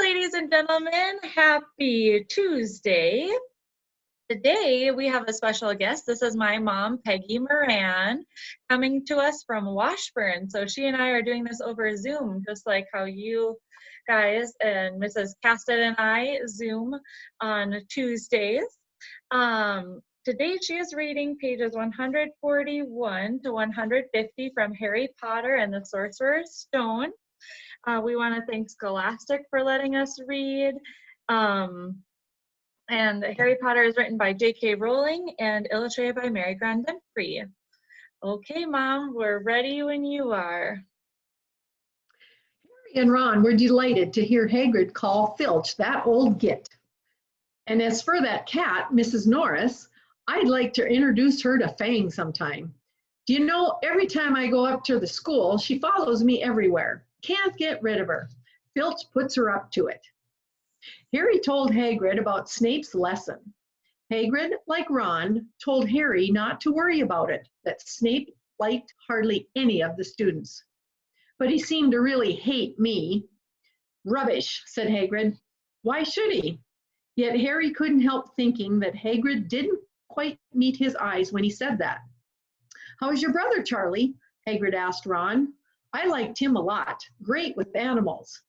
ladies and gentlemen. Happy Tuesday. Today we have a special guest. This is my mom, Peggy Moran, coming to us from Washburn. So she and I are doing this over Zoom, just like how you guys and Mrs. Casted and I Zoom on Tuesdays. Today she is reading pages 141 to 150 from Harry Potter and the Sorcerer's Stone. We want to thank Scholastic for letting us read. And Harry Potter is written by JK Rowling and illustrated by Mary Grandpre. Okay, Mom, we're ready when you are. Harry and Ron were delighted to hear Hagrid call Filch that old git. And as for that cat, Mrs. Norris, I'd like to introduce her to Fang sometime. Do you know, every time I go up to the school, she follows me everywhere. Can't get rid of her. Filch puts her up to it. Harry told Hagrid about Snape's lesson. Hagrid, like Ron, told Harry not to worry about it, that Snape liked hardly any of the students. But he seemed to really hate me. Rubbish, said Hagrid. Why should he? Yet Harry couldn't help thinking that Hagrid didn't quite meet his eyes when he said that. How is your brother, Charlie? Hagrid asked Ron. I liked him a lot. Great with animals.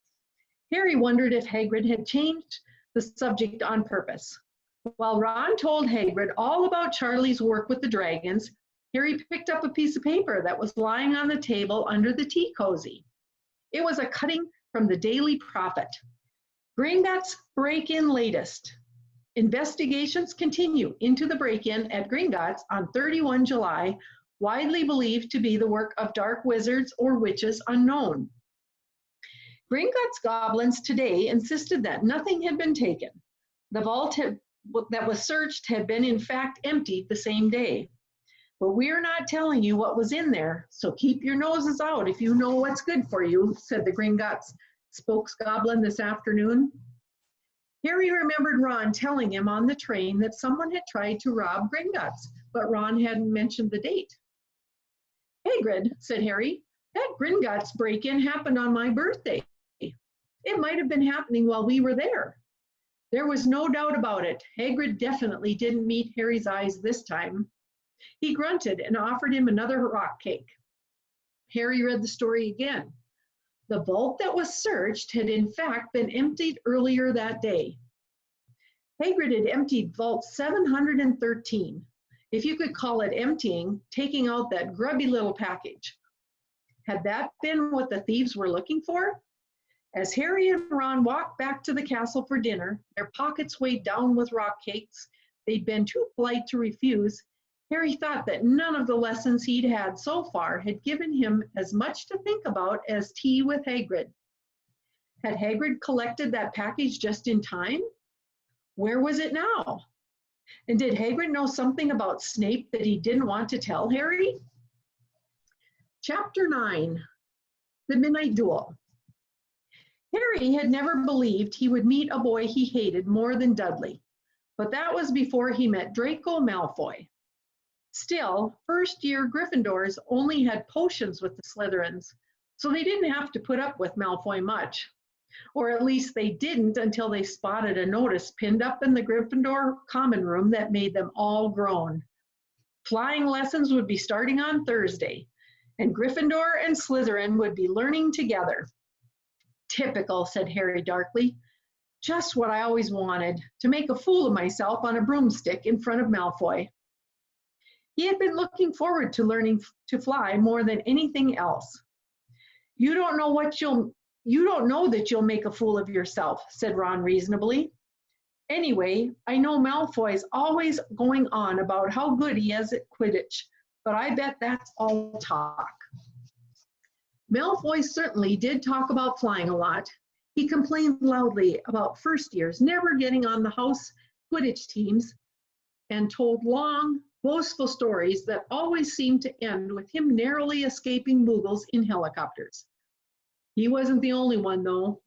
Harry wondered if Hagrid had changed the subject on purpose. While Ron told Hagrid all about Charlie's work with the dragons, Harry picked up a piece of paper that was lying on the table under the tea cozy. It was a cutting from the Daily Prophet. Gringotts break-in latest. Investigations continue into the break-in at Gringotts on 31 July, widely believed to be the work of dark wizards or witches unknown. Gringotts goblins today insisted that nothing had been taken. The vault that was searched had been in fact emptied the same day. But we're not telling you what was in there, so keep your noses out if you know what's good for you, said the Gringotts spokesgoblin this afternoon. Harry remembered Ron telling him on the train that someone had tried to rob Gringotts, but Ron hadn't mentioned the date. Hagrid, said Harry, that Gringotts break-in happened on my birthday. It might have been happening while we were there. There was no doubt about it. Hagrid definitely didn't meet Harry's eyes this time. He grunted and offered him another rock cake. Harry read the story again. The vault that was searched had in fact been emptied earlier that day. Hagrid had emptied vault 713. If you could call it emptying, taking out that grubby little package. Had that been what the thieves were looking for? As Harry and Ron walked back to the castle for dinner, their pockets weighed down with rock cakes they'd been too polite to refuse, Harry thought that none of the lessons he'd had so far had given him as much to think about as tea with Hagrid. Had Hagrid collected that package just in time? Where was it now? And did Hagrid know something about Snape that he didn't want to tell Harry? Chapter 9, The Midnight Duel. Harry had never believed he would meet a boy he hated more than Dudley, but that was before he met Draco Malfoy. Still, first-year Gryffindors only had potions with the Slytherins, so they didn't have to put up with Malfoy much. Or at least they didn't until they spotted a notice pinned up in the Gryffindor common room that made them all groan. Flying lessons would be starting on Thursday, and Gryffindor and Slytherin would be learning together. Typical, said Harry darkly. Just what I always wanted, to make a fool of myself on a broomstick in front of Malfoy. He had been looking forward to learning to fly more than anything else. You don't know that you'll make a fool of yourself, said Ron reasonably. Anyway, I know Malfoy's always going on about how good he is at Quidditch, but I bet that's all talk. Malfoy certainly did talk about flying a lot. He complained loudly about first years never getting on the house Quidditch teams and told long, boastful stories that always seemed to end with him narrowly escaping Moogles in helicopters. He wasn't the only one, though.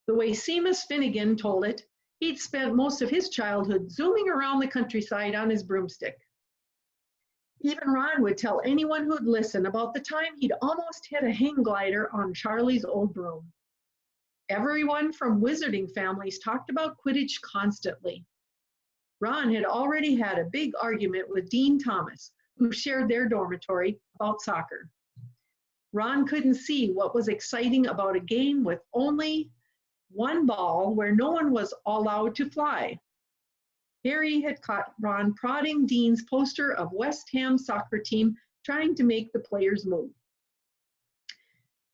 The way Seamus Finnegan told it, he'd spent most of his childhood zooming around the countryside on his broomstick. Even Ron would tell anyone who'd listen about the time he'd almost hit a hang glider on Charlie's old broom. Everyone from wizarding families talked about Quidditch constantly. Ron had already had a big argument with Dean Thomas, who shared their dormitory, about soccer. Ron couldn't see what was exciting about a game with only one ball where no one was allowed to fly. Harry had caught Ron prodding Dean's poster of West Ham's soccer team, trying to make the players move.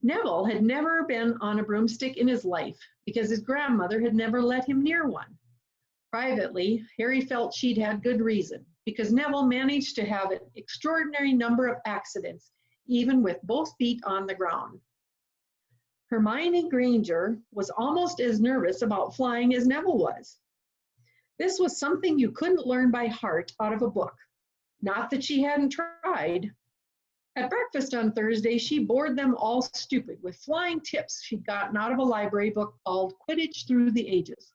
Neville had never been on a broomstick in his life because his grandmother had never let him near one. Privately, Harry felt she'd had good reason, because Neville managed to have an extraordinary number of accidents, even with both feet on the ground. Hermione Granger was almost as nervous about flying as Neville was. This was something you couldn't learn by heart out of a book. Not that she hadn't tried. At breakfast on Thursday, she bored them all stupid with flying tips she'd gotten out of a library book called Quidditch Through the Ages.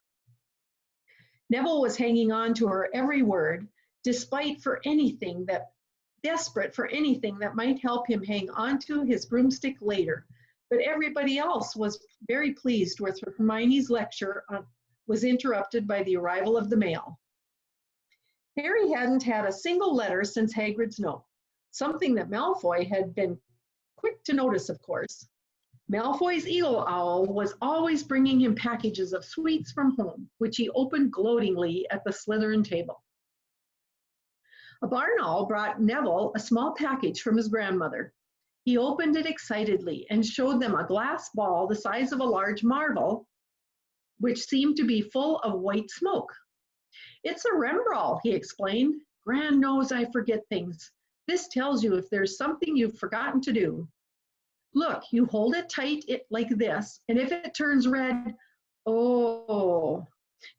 Neville was hanging on to her every word, desperate for anything that might help him hang on to his broomstick later. But everybody else was very pleased with Hermione's lecture was interrupted by the arrival of the mail. Harry hadn't had a single letter since Hagrid's note, something that Malfoy had been quick to notice, of course. Malfoy's eagle owl was always bringing him packages of sweets from home, which he opened gloatingly at the Slytherin table. A barn owl brought Neville a small package from his grandmother. He opened it excitedly and showed them a glass ball the size of a large marble, which seemed to be full of white smoke. "It's a Rembrall," he explained. "Gran knows I forget things. This tells you if there's something you've forgotten to do. Look, you hold it tight like this, and if it turns red," oh,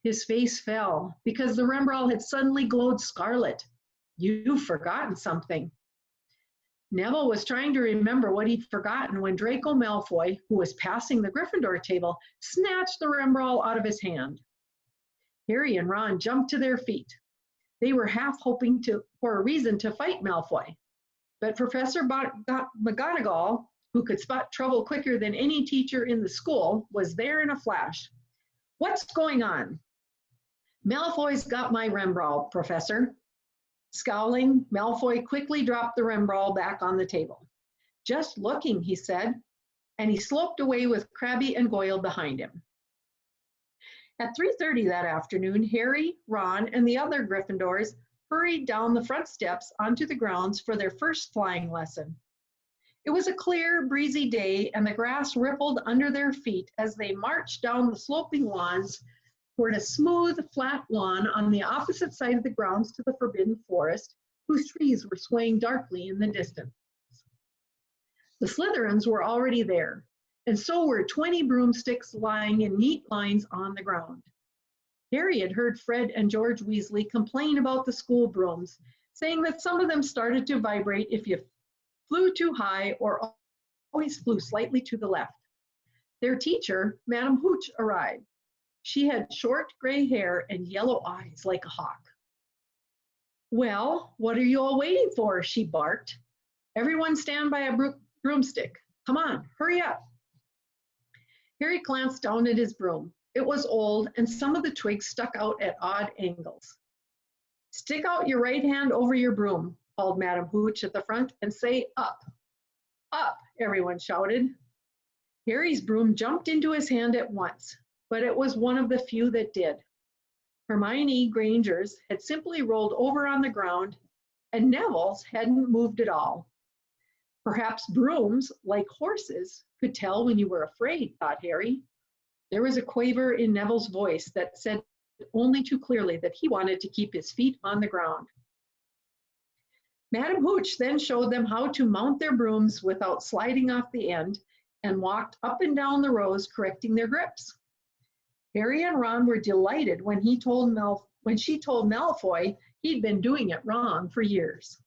his face fell because the Rembrall had suddenly glowed scarlet. "You've forgotten something." Neville was trying to remember what he'd forgotten when Draco Malfoy, who was passing the Gryffindor table, snatched the Rembrall out of his hand. Harry and Ron jumped to their feet. They were half hoping for a reason to fight Malfoy. But Professor McGonagall, who could spot trouble quicker than any teacher in the school, was there in a flash. "What's going on?" "Malfoy's got my Rembrall, Professor." Scowling, Malfoy quickly dropped the Rembrall back on the table. "Just looking," he said, and he sloped away with Crabbe and Goyle behind him. At 3:30 that afternoon, Harry, Ron, and the other Gryffindors hurried down the front steps onto the grounds for their first flying lesson. It was a clear, breezy day, and the grass rippled under their feet as they marched down the sloping lawns toward a smooth, flat lawn on the opposite side of the grounds to the Forbidden Forest, whose trees were swaying darkly in the distance. The Slytherins were already there, and so were 20 broomsticks lying in neat lines on the ground. Harry had heard Fred and George Weasley complain about the school brooms, saying that some of them started to vibrate if you flew too high or always flew slightly to the left. Their teacher, Madame Hooch, arrived. She had short gray hair and yellow eyes like a hawk. "Well, what are you all waiting for?" she barked. "Everyone stand by a broomstick. Come on, hurry up." Harry glanced down at his broom. It was old, and some of the twigs stuck out at odd angles. "Stick out your right hand over your broom," called Madame Hooch at the front, "and say up." "Up," everyone shouted. Harry's broom jumped into his hand at once, but it was one of the few that did. Hermione Granger's had simply rolled over on the ground, and Neville's hadn't moved at all. Perhaps brooms, like horses, could tell when you were afraid, thought Harry. There was a quaver in Neville's voice that said only too clearly that he wanted to keep his feet on the ground. Madame Hooch then showed them how to mount their brooms without sliding off the end and walked up and down the rows, correcting their grips. Harry and Ron were delighted when she told Malfoy he'd been doing it wrong for years.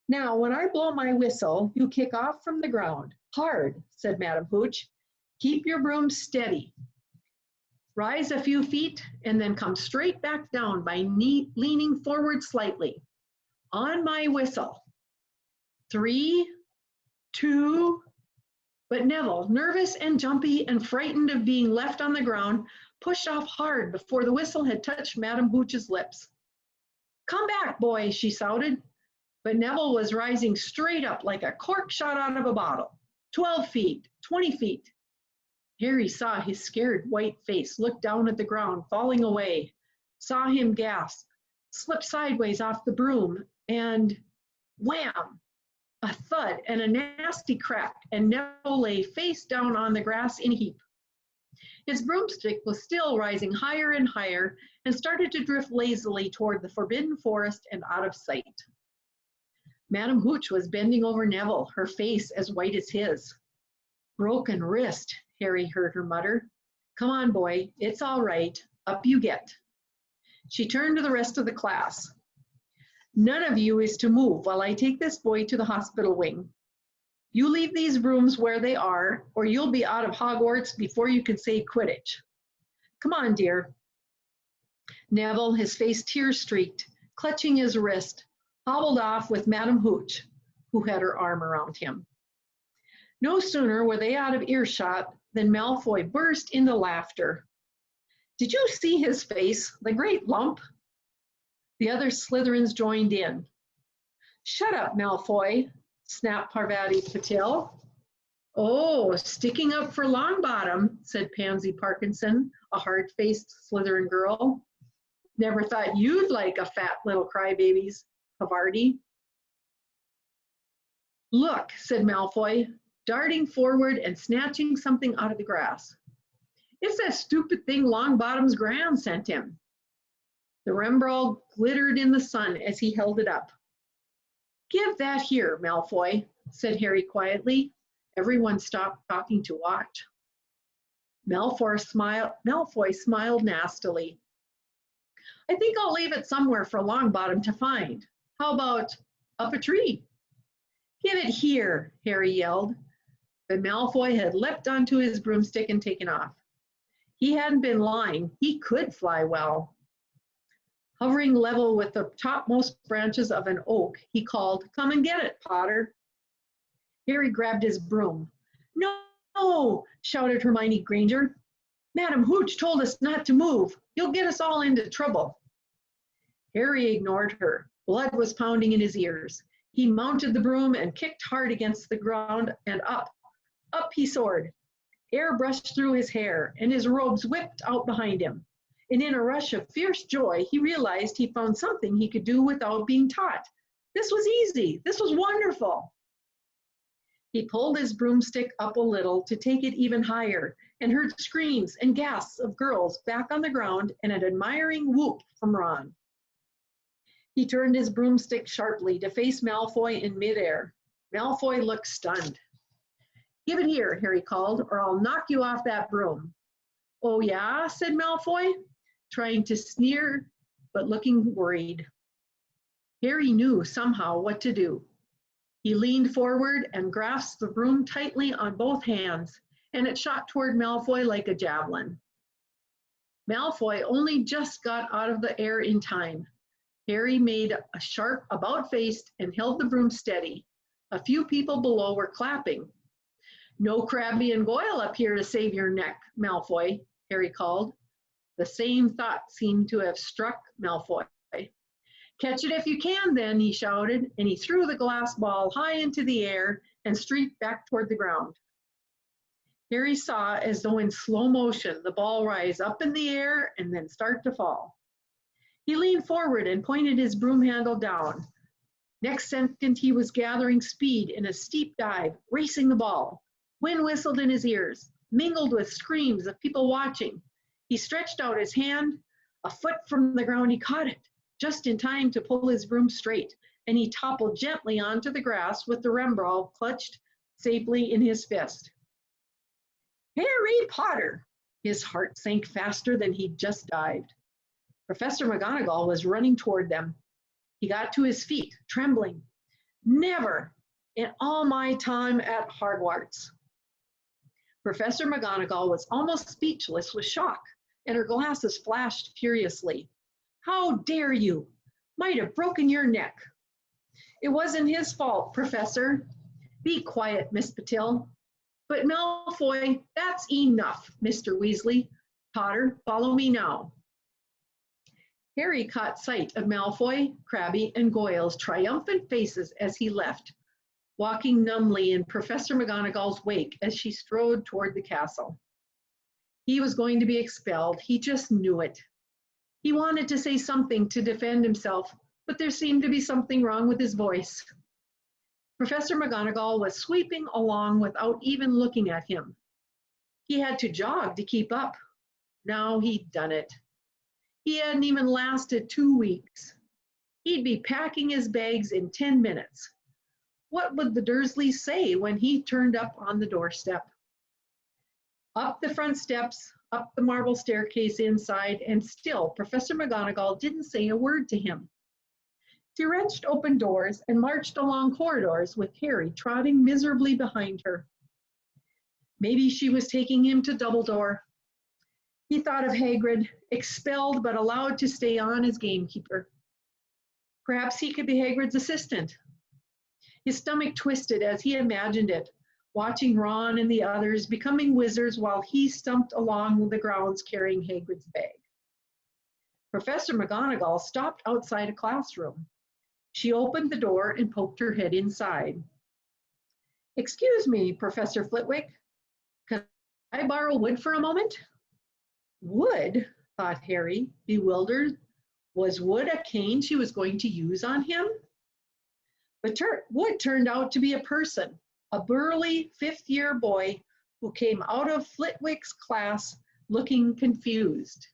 "Now, when I blow my whistle, you kick off from the ground. Hard," said Madame Hooch. "Keep your broom steady. Rise a few feet and then come straight back down by leaning forward slightly. On my whistle. 3, 2, But Neville, nervous and jumpy and frightened of being left on the ground, pushed off hard before the whistle had touched Madam Hooch's lips. "Come back, boy," she shouted. But Neville was rising straight up like a cork shot out of a bottle. 12 feet, 20 feet. Harry saw his scared white face look down at the ground, falling away, saw him gasp, slip sideways off the broom, and wham! A thud and a nasty crack, and Neville lay face down on the grass in a heap. His broomstick was still rising higher and higher and started to drift lazily toward the forbidden forest and out of sight. Madam Hooch was bending over Neville, her face as white as his. "Broken wrist," Harry heard her mutter. "Come on, boy, it's all right. Up you get." She turned to the rest of the class. "None of you is to move while I take this boy to the hospital wing. You leave these rooms where they are, or you'll be out of Hogwarts before you can say Quidditch. Come on, dear." Neville, his face tear-streaked, clutching his wrist, hobbled off with Madam Hooch, who had her arm around him. No sooner were they out of earshot than Malfoy burst into laughter. "Did you see his face, the great lump?" The other Slytherins joined in. "Shut up, Malfoy," snapped Parvati Patil. "Oh, sticking up for Longbottom," said Pansy Parkinson, a hard-faced Slytherin girl. "Never thought you'd like a fat little crybabies, Parvati." "Look," said Malfoy, darting forward and snatching something out of the grass. "It's that stupid thing Longbottom's Gran sent him." The Rembrall glittered in the sun as he held it up. "Give that here, Malfoy," said Harry quietly. Everyone stopped talking to watch. Malfoy smiled nastily. "I think I'll leave it somewhere for Longbottom to find. How about up a tree?" "Give it here," Harry yelled. But Malfoy had leapt onto his broomstick and taken off. He hadn't been lying. He could fly well. Hovering level with the topmost branches of an oak, he called, "Come and get it, Potter." Harry grabbed his broom. "No!" shouted Hermione Granger. "Madam Hooch told us not to move. You'll get us all into trouble." Harry ignored her. Blood was pounding in his ears. He mounted the broom and kicked hard against the ground, and up he soared. Air brushed through his hair, and his robes whipped out behind him. And in a rush of fierce joy, he realized he found something he could do without being taught. This was easy. This was wonderful. He pulled his broomstick up a little to take it even higher, and heard screams and gasps of girls back on the ground and an admiring whoop from Ron. He turned his broomstick sharply to face Malfoy in midair. Malfoy looked stunned. "Give it here," Harry called, "or I'll knock you off that broom." "Oh yeah?" said Malfoy, trying to sneer, but looking worried. Harry knew somehow what to do. He leaned forward and grasped the broom tightly on both hands, and it shot toward Malfoy like a javelin. Malfoy only just got out of the air in time. Harry made a sharp about-face and held the broom steady. A few people below were clapping. "No Crabbe and Goyle up here to save your neck, Malfoy," Harry called. The same thought seemed to have struck Malfoy. "Catch it if you can, then," he shouted, and he threw the glass ball high into the air and streaked back toward the ground. Harry saw, as though in slow motion, the ball rise up in the air and then start to fall. He leaned forward and pointed his broom handle down. Next second, he was gathering speed in a steep dive, racing the ball. Wind whistled in his ears, mingled with screams of people watching. He stretched out his hand. A foot from the ground, he caught it, just in time to pull his broom straight, and he toppled gently onto the grass with the Rembrall clutched safely in his fist. "Harry Potter!" His heart sank faster than he'd just dived. Professor McGonagall was running toward them. He got to his feet, trembling. "Never in all my time at Hogwarts." Professor McGonagall was almost speechless with shock, and her glasses flashed furiously. "How dare you? Might have broken your neck." "It wasn't his fault, Professor." "Be quiet, Miss Patil." But Malfoy, that's enough, Mr. Weasley. Potter, follow me now. Harry caught sight of Malfoy, Crabbe, and Goyle's triumphant faces as he left, walking numbly in Professor McGonagall's wake as she strode toward the castle. He was going to be expelled. He just knew it. He wanted to say something to defend himself, but there seemed to be something wrong with his voice. Professor McGonagall was sweeping along without even looking at him. He had to jog to keep up. Now he'd done it. He hadn't even lasted 2 weeks. He'd be packing his bags in 10 minutes. What would the Dursleys say when he turned up on the doorstep? Up the front steps, up the marble staircase inside, and still Professor McGonagall didn't say a word to him. She wrenched open doors and marched along corridors with Harry trotting miserably behind her. Maybe she was taking him to Dumbledore. He thought of Hagrid, expelled but allowed to stay on as gamekeeper. Perhaps he could be Hagrid's assistant. His stomach twisted as he imagined it, watching Ron and the others becoming wizards while he stumped along the grounds carrying Hagrid's bag. Professor McGonagall stopped outside a classroom. She opened the door and poked her head inside. "Excuse me, Professor Flitwick. Can I borrow wood for a moment?" Wood, thought Harry, bewildered. Was wood a cane she was going to use on him? But wood turned out to be a person, a burly fifth-year boy who came out of Flitwick's class looking confused.